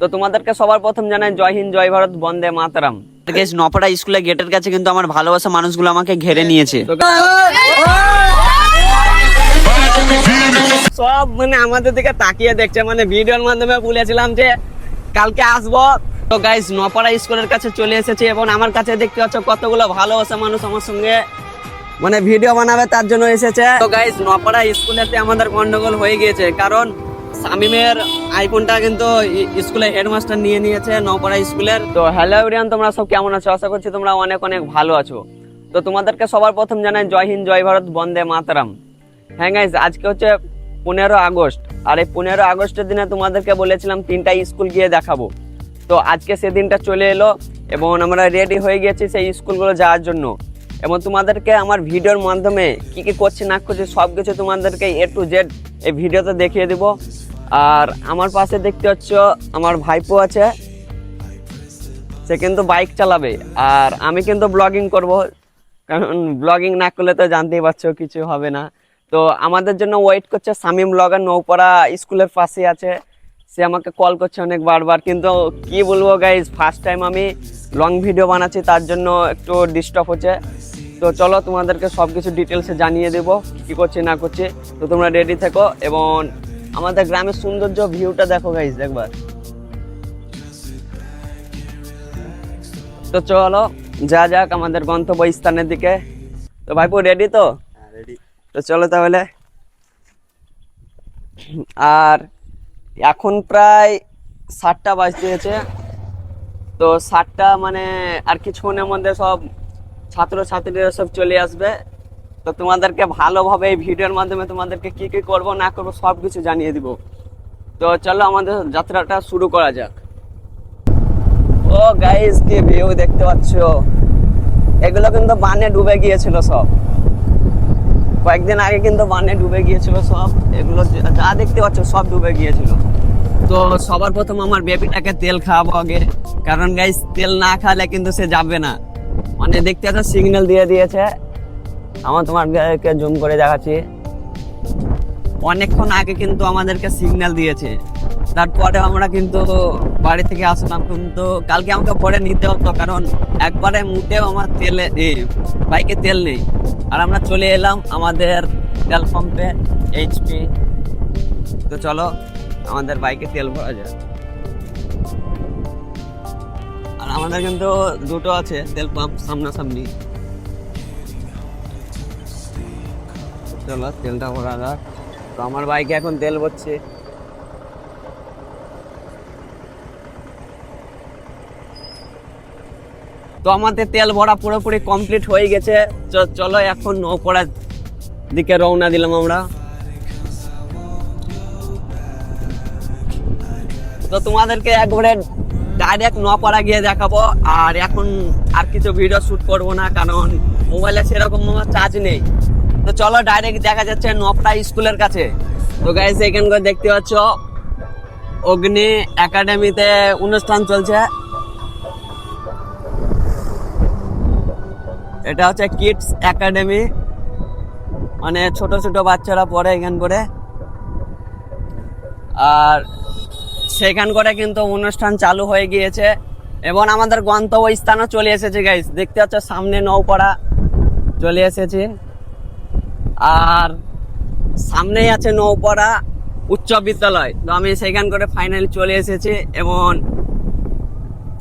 তো তোমাদেরকে সবার প্রথম জানাই জয় হিন্দ, জয় ভারত, বন্দে মাতরম। নপাড়া স্কুলের গেটের কাছে কিন্তু আমার ভালোবাসা মানুষগুলো আমাকে ঘিরে নিয়েছে। সব মানে আমাদের দিকে তাকিয়ে দেখছে, মানে ভিডিওর মাধ্যমে বলেছিলাম যে কালকে আসবো। তো গাইস নপাড়া স্কুলের কাছে চলে এসেছি এবং আমার কাছে দেখতে পাচ্ছ কতগুলো ভালোবাসা মানুষ আমার সঙ্গে মানে ভিডিও বানাবে তার জন্য এসেছে। তো গাইস নপাড়া স্কুলেতে আমাদের গন্ডগোল হয়ে গিয়েছে, কারণ শামিমের আইফোনটা কিন্তু স্কুলের হেডমাস্টার নিয়ে নিয়েছে নপাড়া স্কুলের। তো হ্যালো এভরিওয়ান, তোমরা সব কেমন আছো? আশা করছি তোমরা অনেক অনেক ভালো আছো। তো তোমাদেরকে সবার প্রথম জানাই জয় হিন্দ, জয় ভারত, বন্দে মাতরম। হ্যাঁ গাইস, আজকে হচ্ছে 15 আগস্ট, আর এই 15 আগস্টের দিনে তোমাদেরকে বলেছিলাম 3টা স্কুল গিয়ে দেখাবো। তো আজকে সেদিনটা চলে এলো এবং আমরা রেডি হয়ে গেছি সেই স্কুলগুলো যাওয়ার জন্য। এবং তোমাদেরকে আমার ভিডিওর মাধ্যমে কি কি করছি না করছি সব কিছু তোমাদেরকে A to Z এই ভিডিওতে দেখিয়ে দিব। আর আমার পাশে দেখতে পাচ্ছ আমার ভাইপো আছে, সে কিন্তু বাইক চালাবে আর আমি কিন্তু ব্লগিং করব, কারণ ব্লগিং না করলে তো জানতেই পারছো কিছু হবে না। তো আমাদের জন্য ওয়েট করছে শামিম ব্লগার, নৌপাড়া স্কুলের পাশে আছে। সে আমাকে কল করছে অনেক বারবার, কিন্তু কি বলবো গাইজ, ফার্স্ট টাইম আমি লং ভিডিও বানাচ্ছি, তার জন্য একটু ডিস্টার্ব হচ্ছে। তো চলো তোমাদেরকে সব কিছু ডিটেলসে জানিয়ে দেবো কী করছি না করছি। তো তোমরা রেডি থেকো এবং আমাদের গ্রামের সৌন্দর্য ভিউটা দেখো গাইজ একবার। তো চলো যা যাক আমাদের গন্তব্যস্থানের দিকে। তো ভাইপো রেডি তো? রেডি। তো চলো তাহলে। আর এখন প্রায় 7টা বাজতে হয়েছে। তো 7টা মানে আর কিছুক্ষণের মধ্যে সব ছাত্রছাত্রীরা সব চলে আসবে। তো তোমাদেরকে ভালোভাবে এই ভিডিওর মাধ্যমে তোমাদেরকে কি কি করবো না করবো সব কিছু জানিয়ে দিব। তো চলো আমাদের যাত্রাটা শুরু করা যাক। ও গাইস, কি ভিউ দেখতে পাচ্ছ, এগুলো কিন্তু বানে ডুবে গিয়েছিল সব, কয়েকদিন আগে কিন্তু বানে ডুবে গিয়েছিল সব, এগুলো যা দেখতে পাচ্ছ সব ডুবে গিয়েছিল। তো সবার প্রথম আমার বেবিটাকে তেল খাওয়াবো আগে, কারণ গাইস তেল না খাওয়ালে কিন্তু সে যাবে না। মানে দেখতে পাচ্ছ সিগন্যাল দিয়ে দিয়েছে, তোমাদেরকে জুম করে দেখাচ্ছি, অনেকক্ষণ আগে কিন্তু আমাদেরকে সিগন্যাল দিয়েছে। তারপরে আমরা কিন্তু বাড়ি থেকে আসলাম, কিন্তু কালকে আমাকে পরে নিতে হতো, কারণ একবারে মুটেও আমার বাইকে তেল নেই। আর আমরা চলে এলাম আমাদের তেল পাম্পে HP। তো চলো আমাদের বাইকে তেল ভরা যায়। আর আমাদের কিন্তু দুটো আছে তেল পাম্প সামনাসামনি। চলো তেলটা ভরা যাক। তো আমার বাইকে এখন তেল ভরছে। তো আমাদের তেল ভরা পুরোপুরি কমপ্লিট হয়ে গেছে। চলো এখন নৌপাড়ার দিকে রওনা দিলাম আমরা। তো তোমাদেরকে একবারে ডাইরেক্ট নপাড়া গিয়ে দেখাবো। আর এখন আর কিছু ভিডিও শুট করবো না, কারণ মোবাইলে সেরকম চার্জ নেই। তো চলো ডাইরেক্ট দেখা যাচ্ছে নপাড়া স্কুলের কাছে। তো গাইস এখানকার দেখতে পাচ্ছ অগ্নি একাডেমিতে অনুষ্ঠান চলছে। এটা হচ্ছে কিডস একাডেমি, মানে ছোট ছোট বাচ্চারা পড়ে এখান করে। আর সেখান করে কিন্তু অনুষ্ঠান চালু হয়ে গিয়েছে এবং আমাদের গন্তব্যস্থানও চলে এসেছে গাইস। দেখতে পাচ্ছ সামনে নৌপাড়া চলে এসেছে, আর সামনেই আছে নৌপাড়া উচ্চ বিদ্যালয়। তো আমি সেখান করে ফাইনালি চলে এসেছি এবং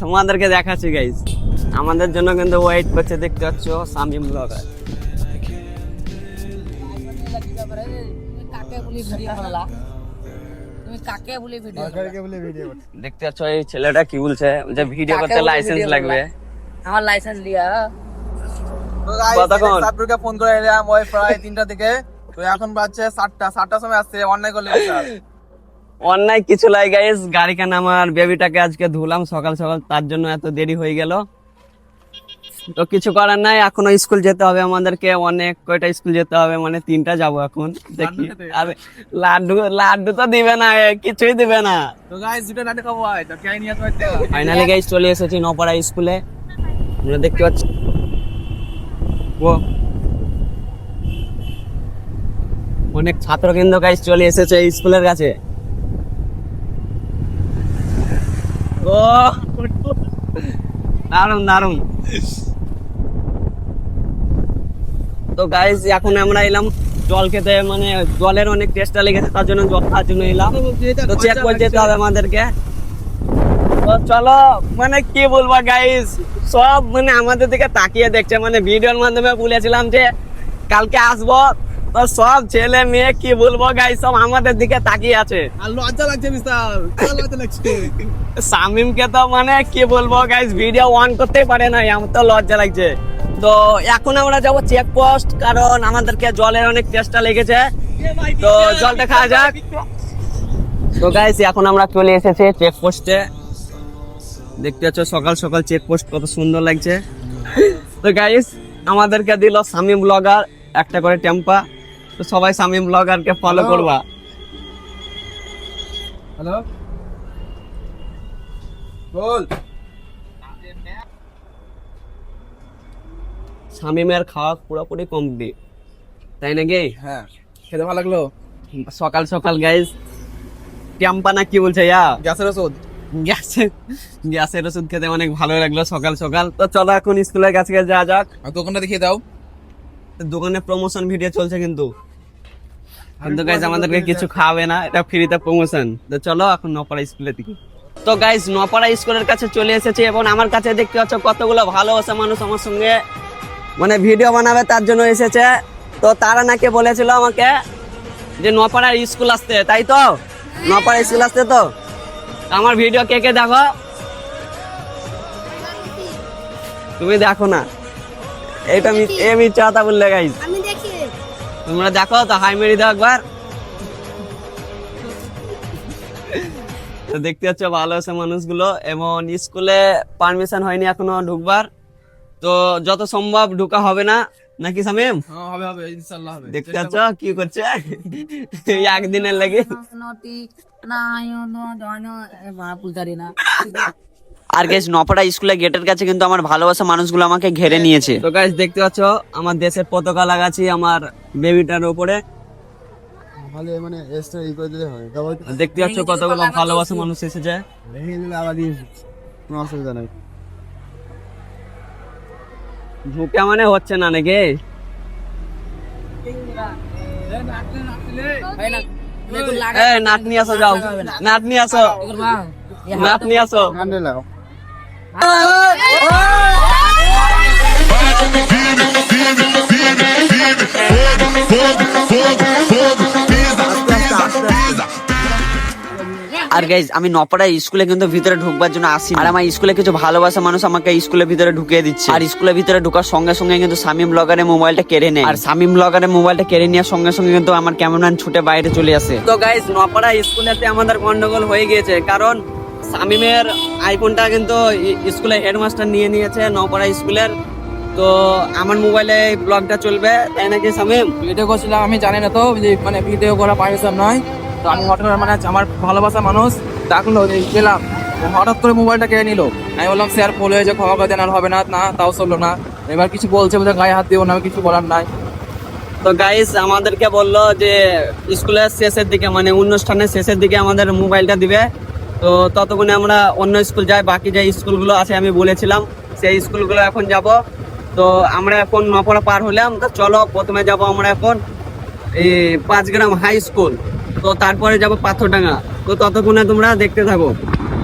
তোমাদেরকে দেখাচ্ছি গাইস। আমাদের জন্য কিন্তু ওয়েট করছে, দেখতে পাচ্ছ শামিম ব্লগার। দেখতে পাচ্ছ এই ছেলেটা কি বলছে, যে ভিডিও করতে লাইসেন্স লাগবে। আমার লাইসেন্স লিয়া সাতপুরকে ফোন করে এলাম ওই প্রায় 3টা থেকে। তো এখন বাজছে 7টার সময় আসছে। অন্যায় করলে অন্যায় কিছু নাই গাইস, গাড়ি কেন আমার বেবিটাকে আজকে ধুলাম সকাল সকাল, তার জন্য এত দেরি হয়ে গেল। তো কিছু করার নাই, এখনো স্কুল যেতে হবে আমাদেরকে, অনেক কয়টা স্কুল যেতে হবে, মানে 3টা যাবো এখন। দেখি আরে লাড্ডু তো দিবে না, কিছুই দিবে না। তো গাইস দুটো লাড্ডু খাবো, তো কে নিয়ে আসবে? ফাইনালি গাইস চলে এসেছি নপাড়া স্কুলে। তোমরা দেখতে পাচ্ছ অনেক ছাত্র কিন্তু গাইস চলে এসেছে স্কুলের কাছে। ও দারুন দারুন। তো গাইস এখন আমরা এলাম জল খেতে, মানে জলের অনেক টেস্টটা লেগেছে, তার জন্য জল খাওয়ার জন্য এলাম। তো চেক করে যেতে হবে আমাদেরকে। তো চলো, মানে কি বলবো গাইস, সব মানে আমাদের দিকে তাকিয়ে দেখছে, মানে ভিডিওর মাধ্যমে বলেছিলাম যে কালকে আসবো, তো সব ছেলে মেয়ে কি বলবো গাইস, সব আমাদের দিকে তাকিয়ে আছে। আর লজ্জা লাগছে বিশাল, বিশাল লজ্জা লাগছে। শামিমকে তো মানে কি বলবো গাইস, ভিডিও অন করতেই পারে না, আমার তো লজ্জা লাগছে। তো এখন আমরা যাবো চেকপোস্ট, কারণ আমাদেরকে জলের অনেক টেস্টটা লেগেছে, তো জলটা খাওয়া যাক। তো গাইস এখন আমরা চলে এসেছি চেকপোস্টে, দেখতে পাচ্ছ সকাল সকাল চেকপোস্ট কত সুন্দর লাগছে। তো গাইস আমাদেরকে দিল শামিম ব্লগার একটা করে টেম্পা, তো সবাই শামিম ব্লগারকে ফলো করবা। হ্যালো বল। শামিমের খাওয়া পুরোপুরি কমপ্লিট, তাই নাকি? হ্যাঁ, খেতে ভালো লাগলো। সকাল সকাল গাইস টেম্পা না কি বলছে গ্যাসের ওষুধ। গ্যাসের ওষুধ খেতে অনেক ভালো লাগলো সকাল সকাল। তো চলো এখন স্কুলের কাছে যাওয়া যাক। আর দোকানটা দেখিয়ে দাও। দোকানে প্রমোশন ভিডিও চলছে কিন্তু গাইস আমাদেরকে কিছু খাওয়াবে না, এটা ফ্রিতে প্রমোশন। তো চলো এখন নপাড়া স্কুলের দিকে। তো গাইস নপাড়া স্কুলের কাছে চলে এসেছি, এবং আমার কাছে দেখতে পাচ্ছ কতগুলো ভালোবাসা মানুষ আমার সঙ্গে মানে ভিডিও বানাবে তার জন্য এসেছে। তো তারা নাকি বলেছিল আমাকে যে নপাড়ার স্কুল আসতে, তাই তো? নপাড়া স্কুল আসতে তো আমার ভিডিও কে কে দেখো? তুমি দেখো না, এইটা মিথ্যা কথা বললে গাইস। আমি দেখি। তোমরা দেখো তো, হাই মেরি দাও একবার। তো দেখতে পাচ্ছ ভালো আছে মানুষগুলো, এবং স্কুলে পারমিশন হয়নি এখনো ঢুকবার, তো যত সম্ভব ঢুকা হবে না, নাকি শামিম? হ্যাঁ হবে হবে, ইনশাআল্লাহ হবে। দেখতে পাচ্ছ কি করছে একদিনের লাগে। আর গাইস নপাড়া স্কুলের গেটের কাছে কিন্তু আমার ভালোবাসা মানুষগুলো আমাকে ঘিরে নিয়েছে। তো গাইস দেখতে পাচ্ছ আমার দেশের পতাকা লাগাচ্ছি আমার বেবিটার উপরে, ভালো মানে এক্সট্রা ই করে দিলে হয়। দেখতে পাচ্ছ কতগুলো ভালোবাসা মানুষ এসেছে। কোনো অসুবিধা নাই। ঢুকে মানে হচ্ছে না নাকি? নাট নিয়ে আসো, যাও নাট নিয়ে আসো, নাট নিয়ে আসো। আর গাইজ আমি নপাড়া স্কুলে কিন্তু ভিতরে ঢুকবার জন্য আসি, আর আমার স্কুলে কিছু ভালোবাসা মানুষ আমাকে স্কুলের ভিতরে ঢুকিয়ে দিচ্ছে। আর স্কুলের ভিতরে ঢোকার সঙ্গে সঙ্গে কিন্তু শামিম ব্লগারের মোবাইলটা কেড়ে নেয়, আর শামিম ব্লগারের মোবাইলটা কেড়ে নেওয়ার সঙ্গে সঙ্গে কিন্তু আমার ক্যামেরাম্যান ছুটে বাইরে চলে আসে। তো গাইজ নপাড়া স্কুলেতে আমাদের গন্ডগোল হয়ে গিয়েছে, কারণ শামিমের আইফোনটা কিন্তু স্কুলের হেডমাস্টার নিয়ে নিয়েছে নপাড়া স্কুলের। তো আমার মোবাইলে ব্লগটা চলবে, তাই নাকি শামিম? ভিডিও করছিলাম, আমি জানি না তো যে মানে ভিডিও করা পারমিশন নয়। তো আমি হঠাৎ মানে আমার ভালোবাসা মানুষ ডাকলো, গেলাম, হঠাৎ করে মোবাইলটা কেড়ে নিল। আমি বললাম স্যার ভুল হয়েছে, ক্ষমা করে দেন, আর হবে না। না তাও চললো না, এবার কিছু বলছে বলে গায়ে হাত দিও না, আমি কিছু বলার নাই। তো গাইস আমাদেরকে বললো যে স্কুলের শেষের দিকে, মানে অনুষ্ঠানের শেষের দিকে আমাদের মোবাইলটা দিবে। তো ততক্ষণে আমরা অন্য স্কুল যাই, বাকি যে স্কুলগুলো আছে আমি বলেছিলাম সেই স্কুলগুলো এখন যাব। তো আমরা এখন নপাড়া পার হলাম, তো চলো প্রথমে যাব আমরা এখন এই 5 গ্রাম হাই স্কুল, তো তারপরে যাব পাথরডাঙ্গা। তো ততক্ষণে তোমরা দেখতে থাকো।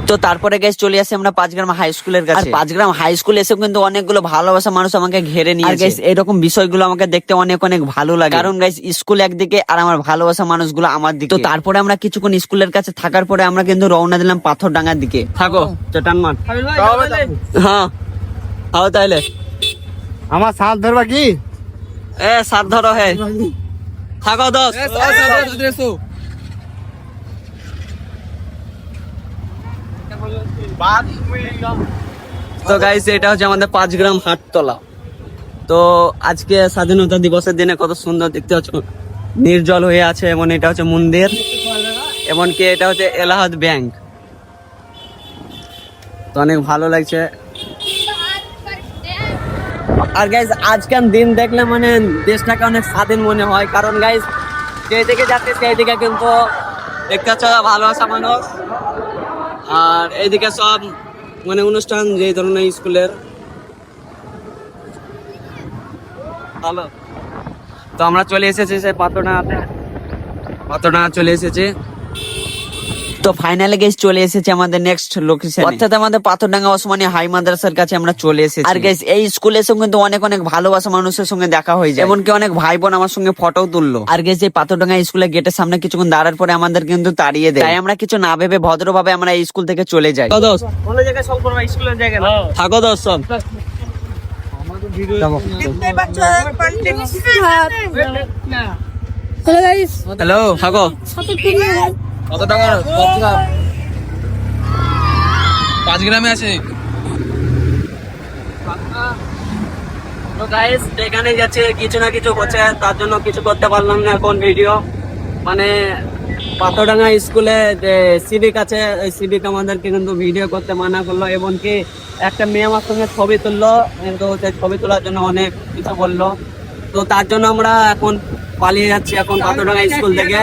তো তারপরে গাইস চলে আসি আমরা 5 গ্রাম হাই স্কুলের কাছে। 5 গ্রাম হাই স্কুল এসে কিন্তু অনেকগুলো ভালোবাসা মানুষ আমাকে ঘিরে নিয়েছে। আর গাইস এরকম বিষয়গুলো আমাকে দেখতে অনেক অনেক ভালো লাগে, কারণ গাইস স্কুল একদিকে আর আমার ভালোবাসা মানুষগুলো আমার দিকে। তো তারপরে আমরা কিছুক্ষণ স্কুলের কাছে থাকার পরে আমরা কিন্তু রওনা দিলাম পাথরডাঙ্গার দিকে। থাকো চটান মাঠ। হ্যাঁ হাও তাইলে আমার সাথ ধরবা কি? সাত ধরো হে, থাকো দোস্ত। তো গাইস এটা হচ্ছে আমাদের 5 গ্রাম হাটতলা। তো আজকে স্বাধীনতা দিবসের দিনে কত সুন্দর দেখতে হচ্ছে, নির্জল হয়ে আছে, এবং এটা হচ্ছে মন্দির, এমনকি এটা হচ্ছে এলাহাবাদ ব্যাংক। তো অনেক ভালো লাগছে। আর গাইজ আজকাল দিন দেখলে মানে দেশটাকে অনেক স্বাধীন মনে হয়, কারণ গাইজ যেই দিকে যাচ্ছে সেই দিকে কিন্তু দেখতে হচ্ছে ভালোবাসা মানুষ আর এইদিকে সব মানে অনুষ্ঠান যে ধরনের স্কুলের ভালো। তো আমরা চলে এসেছি সেই পাতনা চলে এসেছি। তো ফাইনালি গাইস চলে এসেছে আমাদের নেক্সট লোকেশন, অর্থাৎ আমাদের পাথরডাঙ্গা ওসমানী হাই মাদ্রাসার কাছে আমরা চলে এসেছি। আর গাইস এই স্কুলের সঙ্গে কিন্তু অনেক অনেক ভালোবাসা মানুষের সঙ্গে দেখা হয়ে যায়, এমনকি অনেক ভাই বোন আমার সঙ্গে ফটো তুললো। আর গাইস এই পাথরডাঙ্গা স্কুলের গেটের সামনে কিছুক্ষণ দাঁড়ার পরে আমাদের কিন্তু তাড়িয়ে দেয়, তাই আমরা কিছু না ভেবে ভদ্রভাবে আমরা এই স্কুল থেকে চলে যাই। কোনো জায়গায় সব করবো স্কুলের জায়গায় না। থাকো দোস্ত সব। হ্যালো গাইস, হ্যালো থাকো। কত টাকা? 5 গ্রামে আছে। তো গাইস এখানে যাচ্ছে কিছু না কিছু হচ্ছে, তার জন্য কিছু করতে পারলাম না এখন ভিডিও। মানে পাথরডাঙ্গা স্কুলে যে সিভিক আছে, ওই সিভিক আমাদেরকে কিন্তু ভিডিও করতে মানা করলো, এমনকি একটা মেয়ে আমার সঙ্গে ছবি তুললো, কিন্তু সেই ছবি তোলার জন্য অনেক কিছু বললো। তো তার জন্য আমরা এখন পালিয়ে যাচ্ছি এখন পাথরডাঙ্গা স্কুল থেকে।